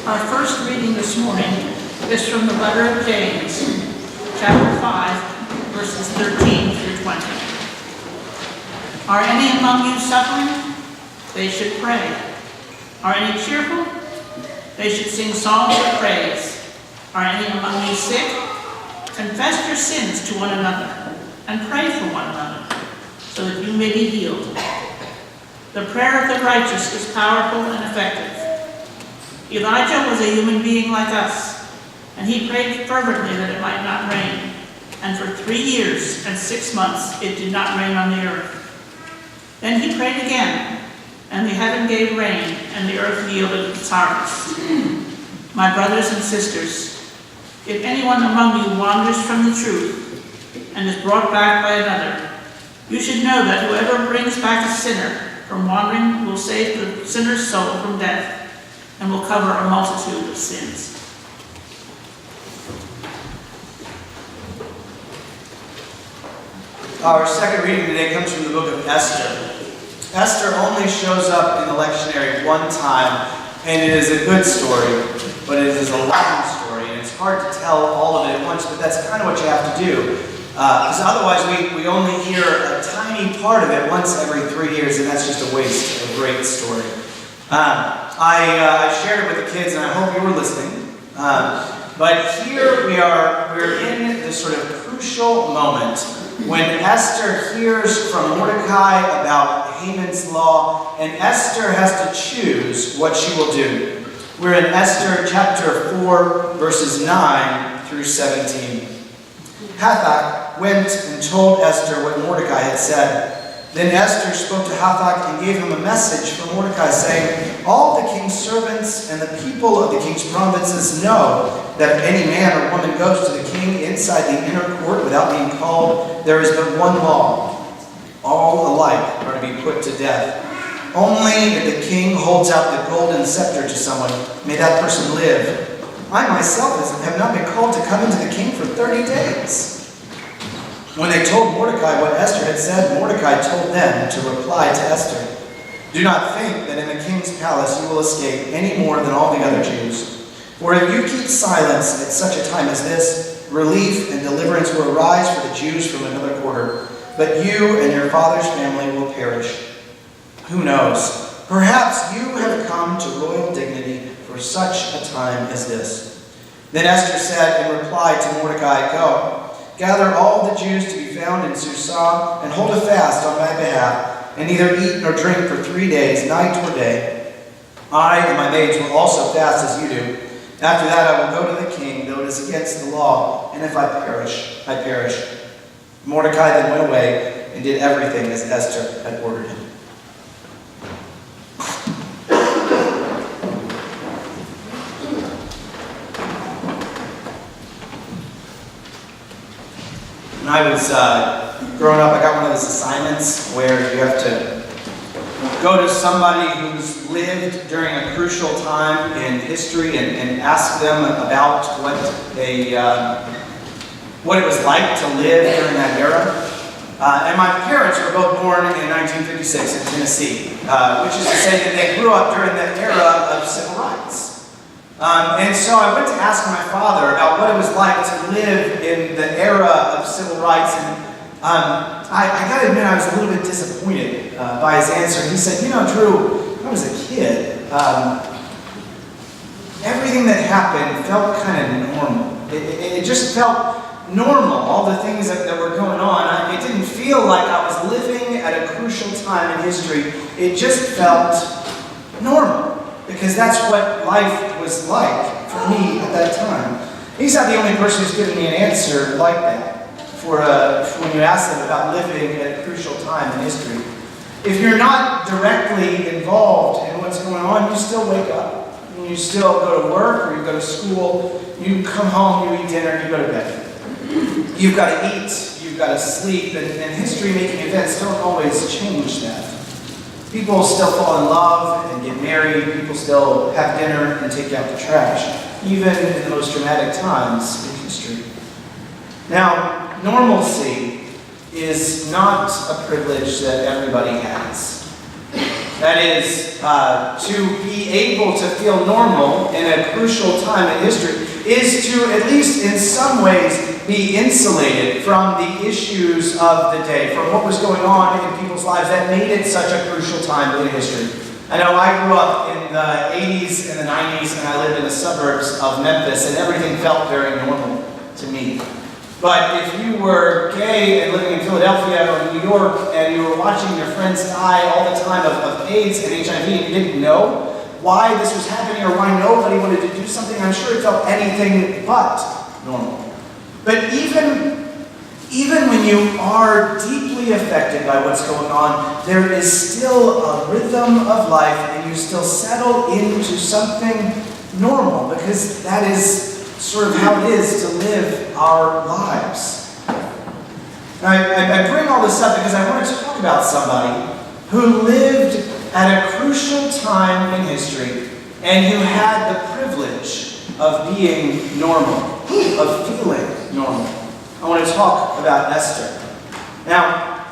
Our first reading this morning is from the letter of James, chapter 5, verses 13 through 20. Are any among you suffering? They should pray. Are any cheerful? They should sing songs of praise. Are any among you sick? Confess your sins to one another and pray for one another, so that you may be healed. The prayer of the righteous is powerful and effective. Elijah was a human being like us, and he prayed fervently that it might not rain. And for 3 years and 6 months it did not rain on the earth. Then he prayed again, and the heaven gave rain, and the earth yielded its harvest. My brothers and sisters, if anyone among you wanders from the truth and is brought back by another, you should know that whoever brings back a sinner from wandering will save the sinner's soul from death and will cover a multitude of sins. Our second reading today comes from the book of Esther. Esther only shows up in the lectionary one time, and it is a good story, but it is a long story, and it's hard to tell all of it at once, but that's kind of what you have to do. Because otherwise we only hear a tiny part of it once every 3 years, and that's just a waste of a great story. I shared it with the kids, and I hope you were listening. But here we're in this sort of crucial moment when Esther hears from Mordecai about Haman's law, and Esther has to choose what she will do. We're in Esther chapter 4, verses 9 through 17. Hathach went and told Esther what Mordecai had said. Then Esther spoke to Hathach and gave him a message from Mordecai, saying, all the king's servants and the people of the king's provinces know that if any man or woman goes to the king inside the inner court without being called, there is but one law. All alike are to be put to death. Only if the king holds out the golden scepter to someone, may that person live. I myself have not been called to come into the king for 30 days. When they told Mordecai what Esther had said, Mordecai told them to reply to Esther, do not think that in the king's palace you will escape any more than all the other Jews. For if you keep silence at such a time as this, relief and deliverance will arise for the Jews from another quarter, but you and your father's family will perish. Who knows? Perhaps you have come to royal dignity for such a time as this. Then Esther said in reply to Mordecai, go, gather all the Jews to be found in Susa, and hold a fast on my behalf, and neither eat nor drink for 3 days, night or day. I and my maids will also fast as you do. After that I will go to the king, though it is against the law, and if I perish, I perish. Mordecai then went away and did everything as Esther had ordered him. When I was growing up, I got one of those assignments where you have to go to somebody who's lived during a crucial time in history and ask them about what it was like to live during that era. And my parents were both born in 1956 in Tennessee, which is to say that they grew up during the era of civil rights. And so I went to ask my father about what it was like to live in the era of civil rights, and I got to admit I was a little bit disappointed by his answer. He said, Drew, when I was a kid, everything that happened felt kind of normal. It just felt normal, all the things that were going on. It didn't feel like I was living at a crucial time in history. It just felt normal, because that's what life was like for me at that time. He's not the only person who's given me an answer like that for when you ask them about living at a crucial time in history. If you're not directly involved in what's going on, you still wake up. You still go to work, or you go to school, you come home, you eat dinner, you go to bed. You've got to eat, you've got to sleep, and history-making events don't always change that. People still fall in love and get married. People still have dinner and take out the trash, even in the most dramatic times in history. Now, normalcy is not a privilege that everybody has. That is, to be able to feel normal in a crucial time in history is to, at least in some ways, be insulated from the issues of the day, from what was going on in people's lives that made it such a crucial time in history. I know I grew up in the 80s and the 90s, and I lived in the suburbs of Memphis, and everything felt very normal to me. But if you were gay and living in Philadelphia or New York, and you were watching your friends die all the time of AIDS and HIV, and you didn't know why this was happening or why nobody wanted to do something, I'm sure it felt anything but normal. But even when you are deeply affected by what's going on, there is still a rhythm of life, and you still settle into something normal, because that is sort of how it is to live our lives. Now, I bring all this up because I want to talk about somebody who lived at a crucial time in history and who had the privilege of being normal, of feeling normal. I want to talk about Esther. Now,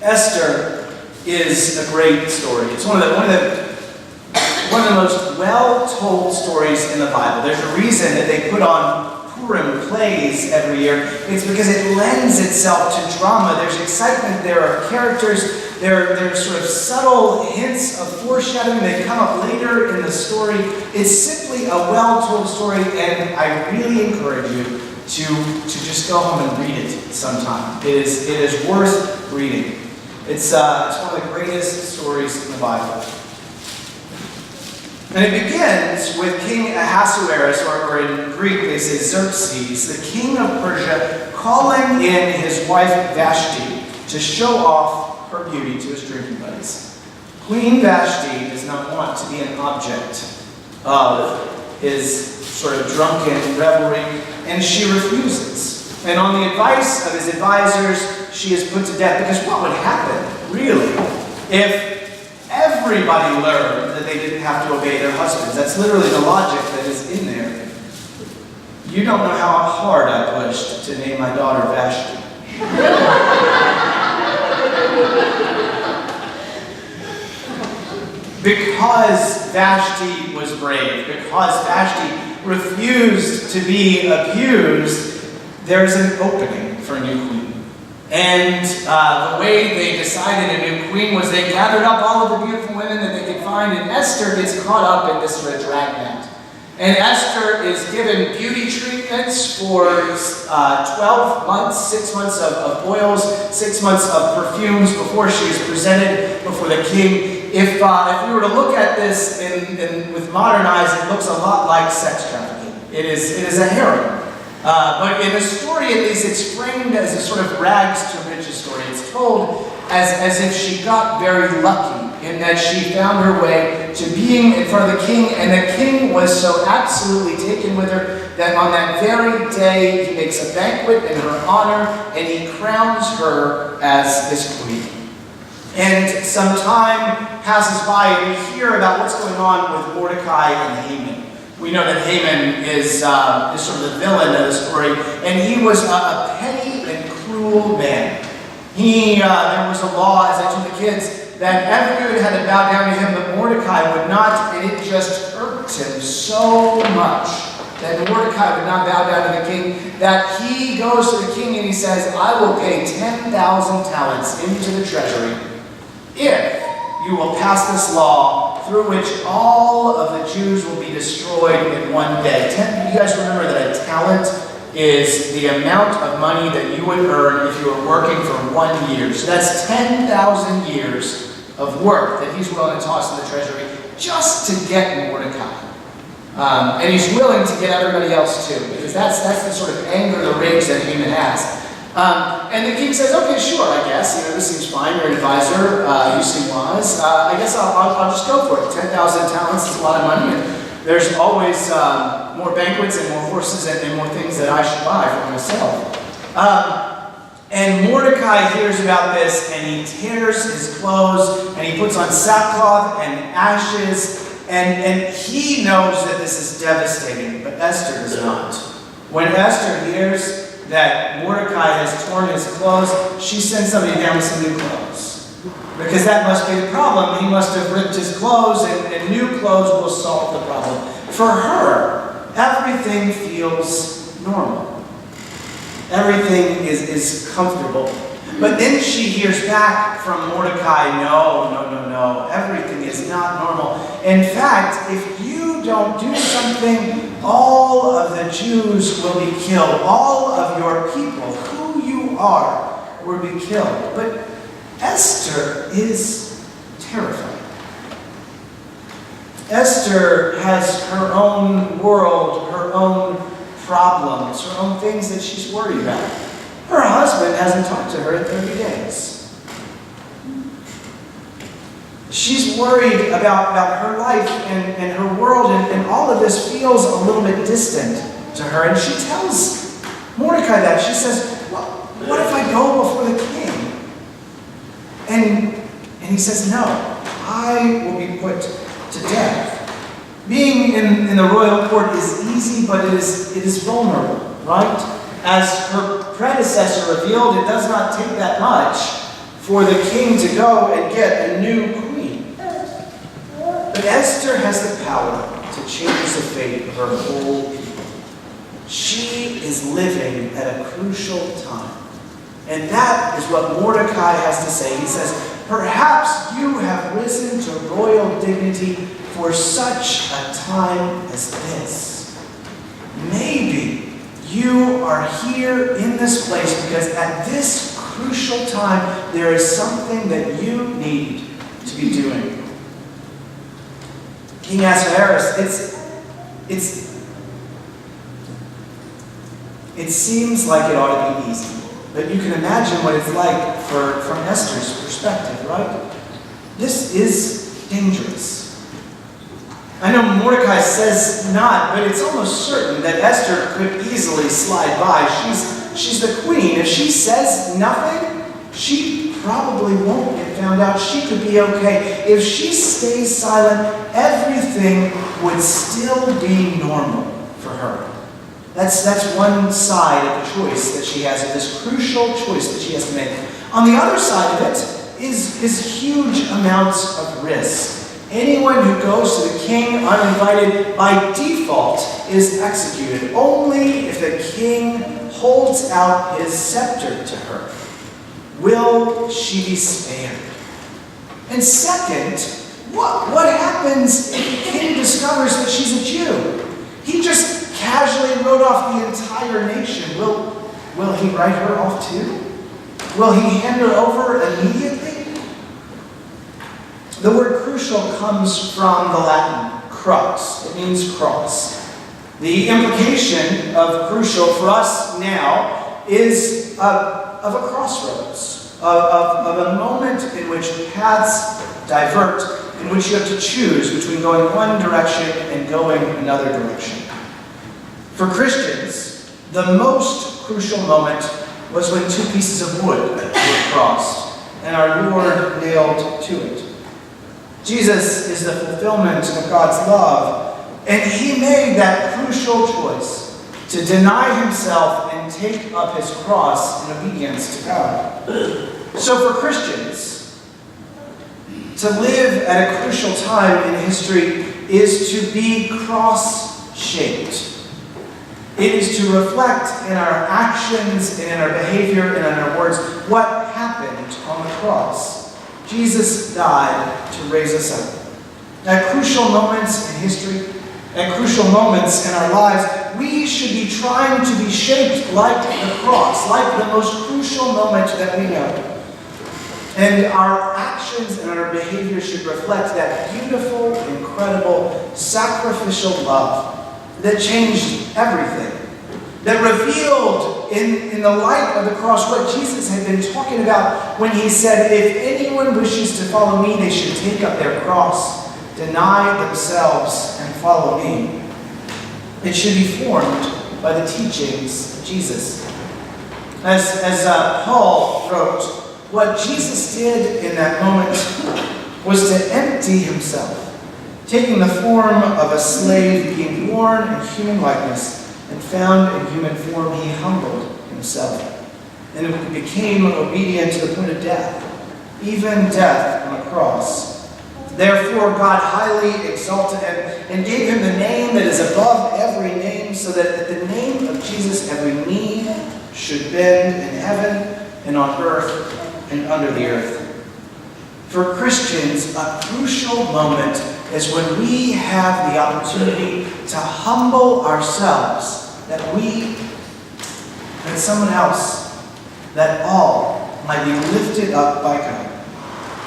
Esther is a great story. It's one of the most well-told stories in the Bible. There's a reason that they put on Purim plays every year. It's because it lends itself to drama. There's excitement. There are characters. There's sort of subtle hints of foreshadowing. They come up later in the story. It's simply a well-told story, and I really encourage you to just go home and read it sometime. It is worth reading. It's one of the greatest stories in the Bible. And it begins with King Ahasuerus, or in Greek they say Xerxes, the king of Persia, calling in his wife Vashti to show off her beauty to his drinking buddies. Queen Vashti does not want to be an object of his sort of drunken revelry, and she refuses. And on the advice of his advisors, she is put to death, because what would happen, really, if everybody learned that they didn't have to obey their husbands? That's literally the logic that is in there. You don't know how hard I pushed to name my daughter Vashti. Because Vashti was brave, because Vashti refused to be abused, there's an opening for a new queen. And the way they decided a new queen was they gathered up all of the beautiful women that they could find, and Esther gets caught up in this sort of dragnet. And Esther is given beauty treatments for 12 months, 6 months of oils, 6 months of perfumes before she is presented before the king. If we were to look at this with modern eyes, it looks a lot like sex trafficking. It is a harem. But in the story, at least, it's framed as a sort of rags to riches story. It's told as if she got very lucky in that she found her way to being in front of the king, and the king was so absolutely taken with her that on that very day he makes a banquet in her honor, and he crowns her as his queen. And some time passes by, and we hear about what's going on with Mordecai and Haman. We know that Haman is sort of the villain of the story, and he was a petty and cruel man. There was a law, as I told the kids, that everyone had to bow down to him, but Mordecai would not, and it just irked him so much that Mordecai would not bow down to the king, that he goes to the king and he says, I will pay 10,000 talents into the treasury if you will pass this law through which all of the Jews will be destroyed in one day. You guys remember that a talent is the amount of money that you would earn if you were working for 1 year. So that's 10,000 years of work that he's willing to toss in the treasury just to get Mordecai. And he's willing to get everybody else too, because that's the sort of anger, the rage that Haman has. And the king says, okay, sure, I guess. This seems fine. You're an advisor. You seem wise. I guess I'll just go for it. 10,000 talents is a lot of money. And there's always more banquets and more horses and more things that I should buy for myself. And Mordecai hears about this, and he tears his clothes, and he puts on sackcloth and ashes, and he knows that this is devastating, but Esther does not. When Esther hears that Mordecai has torn his clothes, she sends somebody down with some new clothes. Because that must be the problem. He must have ripped his clothes, and new clothes will solve the problem. For her, everything feels normal. Everything is comfortable. But then she hears back from Mordecai, no, everything is not normal. In fact, if you don't do something, all of the Jews will be killed. All of your people, who you are, will be killed. But Esther is terrified. Esther has her own world, her own problems, her own things that she's worried about. Her husband hasn't talked to her in 30 days. She's worried about her life and her world, and all of this feels a little bit distant to her. And she tells Mordecai that. She says, well, what if I go before the king? And he says, no, I will be put to death. Being in the royal court is easy, but it is vulnerable, right? As her predecessor revealed, it does not take that much for the king to go and get a new queen. But Esther has the power to change the fate of her whole people. She is living at a crucial time. And that is what Mordecai has to say. He says, perhaps you have risen to royal dignity for such a time as this. Maybe you are here in this place because at this crucial time, there is something that you need to be doing. King Ahasuerus, it seems like it ought to be easy. But you can imagine what it's like from Esther's perspective, right? This is dangerous. I know Mordecai says not, but it's almost certain that Esther could easily slide by. She's the queen. If she says nothing, she probably won't get found out. She could be okay. If she stays silent, everything would still be normal for her. That's one side of the choice that she has, of this crucial choice that she has to make. On the other side of it is huge amounts of risk. Anyone who goes to the king uninvited by default is executed, only if the king holds out his scepter to her. Will she be spared? And second, what happens if the king discovers that she's a Jew? He just casually wrote off the entire nation. Will he write her off too? Will he hand her over immediately? The word crucial comes from the Latin crux. It means cross. The implication of crucial for us now is of a crossroads, of a moment in which paths divert, in which you have to choose between going one direction and going another direction. For Christians, the most crucial moment was when two pieces of wood were crossed and our Lord nailed to it. Jesus is the fulfillment of God's love, and he made that crucial choice to deny himself and take up his cross in obedience to God. So for Christians, to live at a crucial time in history is to be cross-shaped. It is to reflect in our actions and in our behavior and in our words what happened on the cross. Jesus died to raise us up. At crucial moments in history, at crucial moments in our lives, we should be trying to be shaped like the cross, like the most crucial moment that we know. And our actions and our behavior should reflect that beautiful, incredible, sacrificial love that changed everything, that revealed in the light of the cross what Jesus had been talking about when he said, if anyone wishes to follow me, they should take up their cross, deny themselves, and follow me. It should be formed by the teachings of Jesus. As Paul wrote, what Jesus did in that moment was to empty himself, taking the form of a slave, being born in human likeness, and found in human form, he humbled himself, and became obedient to the point of death, even death on a cross. Therefore God highly exalted him and gave him the name that is above every name, so that at the name of Jesus every knee should bend in heaven and on earth and under the earth. For Christians, a crucial moment is when we have the opportunity to humble ourselves, that someone else, that all might be lifted up by God.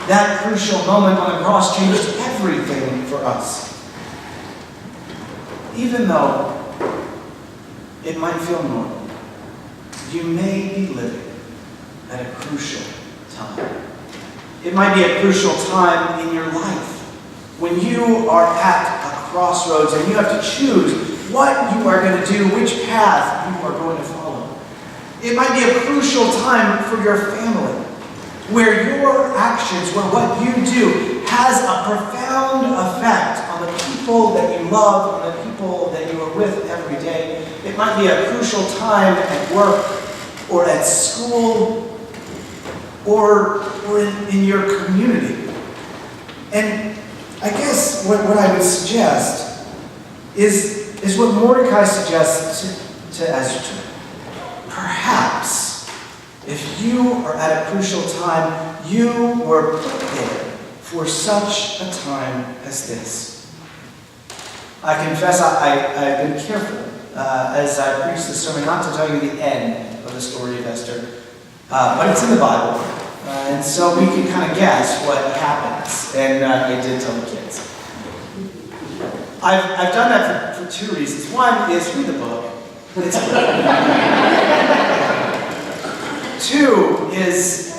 That crucial moment on the cross changed everything for us. Even though it might feel normal, you may be living at a crucial time. It might be a crucial time in your life when you are at a crossroads and you have to choose what you are going to do, which path you are going to follow. It might be a crucial time for your family, where your actions, where what you do, has a profound effect on the people that you love, on the people that you are with every day. It might be a crucial time at work or at school or in your community. And I guess what I would suggest is what Mordecai suggests to Esther. Perhaps, if you are at a crucial time, you were put there for such a time as this. I confess I've been careful as I preach this sermon not to tell you the end of the story of Esther, but it's in the Bible, and so we can kind of guess what happens, and I did tell the kids. I've done that for two reasons. One is read the book. It's Two is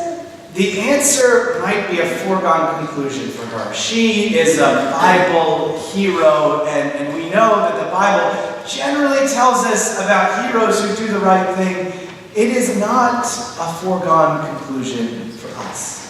the answer might be a foregone conclusion for her. She is a Bible hero, and we know that the Bible generally tells us about heroes who do the right thing. It is not a foregone conclusion for us.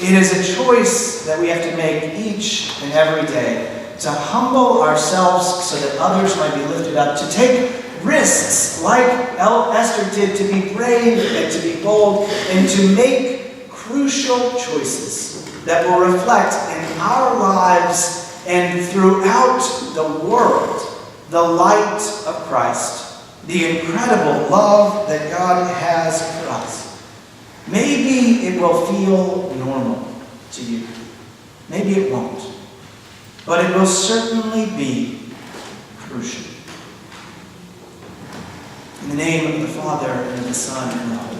It is a choice that we have to make each and every day, to humble ourselves so that others might be lifted up, to take risks like Esther did, to be brave and to be bold, and to make crucial choices that will reflect in our lives and throughout the world the light of Christ, the incredible love that God has for us. Maybe it will feel normal to you. Maybe it won't. But it will certainly be crucial. In the name of the Father, and of the Son, and of the Holy